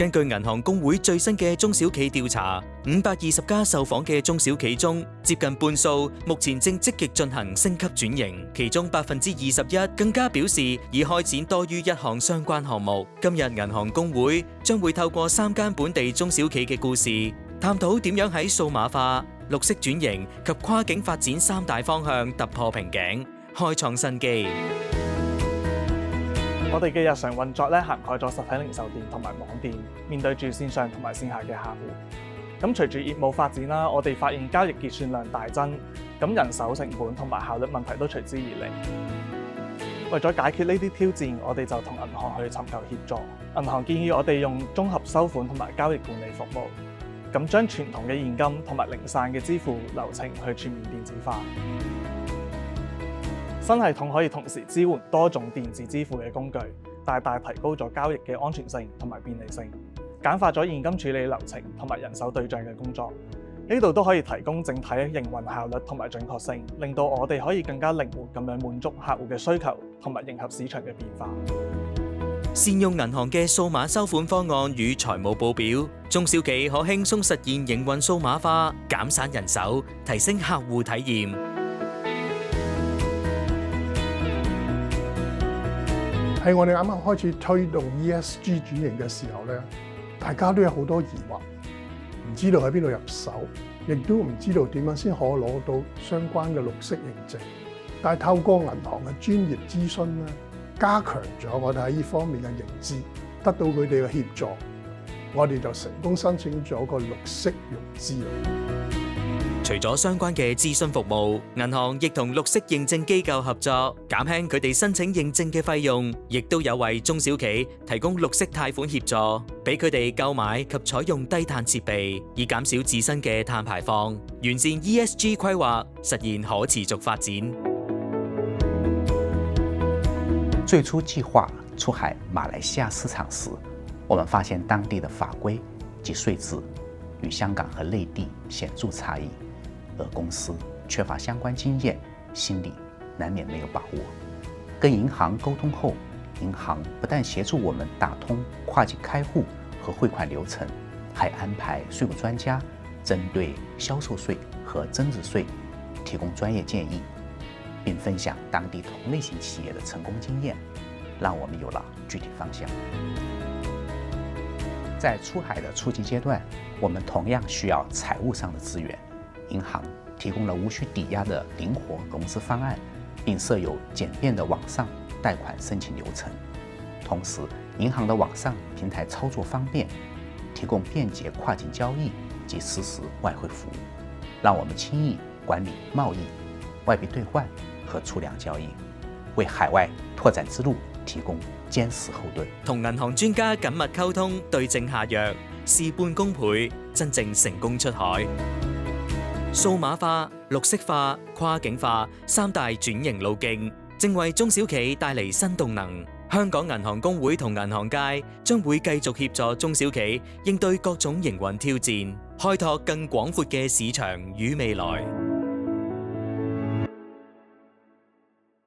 根據銀行公會最新嘅中小企調查，520家受訪嘅中小企中，接近半數目前正積極進行升級轉型，其中21%更加表示已開展多於一項相關項目。今日銀行公會將會透過3間本地中小企嘅故事，探討點樣喺數碼化、綠色轉型及跨境發展3大方向突破瓶頸，開創新機。我哋嘅日常運作咧，涵蓋咗實體零售店同埋網店，面對住線上同埋線下嘅客戶。咁隨住業務發展啦，我哋發現交易結算量大增，咁人手成本同埋效率問題都隨之而嚟。為咗解決呢啲挑戰，我哋就同銀行去尋求協助。銀行建議我哋用綜合收款同埋交易管理服務，咁將傳統嘅現金同埋零散嘅支付流程去全面電子化。新系統可以同時支援多種電子支付嘅工具，大大提高咗交易嘅安全性同埋便利性，簡化咗現金處理流程同埋人手對賬嘅工作。呢度都可以提供整體營運效率同埋準確性，令到我哋可以更加靈活咁樣滿足客戶嘅需求同埋迎合市場嘅變化。善用銀行嘅數碼收款方案與財務報表，中小企可輕鬆實現營運數碼化，減省人手，提升客戶體驗。喺我哋啱啱開始推動 ESG 轉型嘅時候咧，大家都有好多疑惑，唔知道喺邊度入手，亦都唔知道點樣先可攞到相關嘅綠色認證。但係透過銀行嘅專業諮詢咧，加強咗我哋喺呢方面嘅認知，得到佢哋嘅協助，我哋就成功申請咗個綠色融資。除咗相關嘅諮詢服務，銀行亦同綠色認證機構合作，減輕佢哋申請認證嘅費用，亦都有為中小企提供綠色貸款協助，俾佢哋購買及採用低碳設備，以減少自身嘅碳排放，完善 ESG 規劃，實現可持續發展。最初計劃出海馬來西亞市場時，我們發現當地的法規及稅制與香港和內地顯著差異。而公司缺乏相關經驗，心裡難免沒有把握。跟銀行溝通後，銀行不但協助我們打通跨境開戶和匯款流程，還安排稅務專家針對銷售稅和增值稅提供專業建議，並分享當地同類型企業的成功經驗，讓我們有了具體方向。在出海的初級階段，我們同樣需要財務上的資源。銀行提供了無需抵押的靈活融資方案，並設有簡便的網上貸款申請流程。同時，銀行的網上平台操作方便，提供便捷跨境交易及實時外匯服務，讓我們輕易管理貿易、外幣兌換和儲量交易，為海外拓展之路提供堅實後盾。同銀行專家緊密溝通，對症下藥，事半功倍，真正成功出海。數碼化、綠色化、跨境化3大轉型路徑，正為中小企帶嚟新動能。香港銀行公會同銀行界將會繼續協助中小企應對各種營運挑戰，開拓更廣闊嘅市場與未來。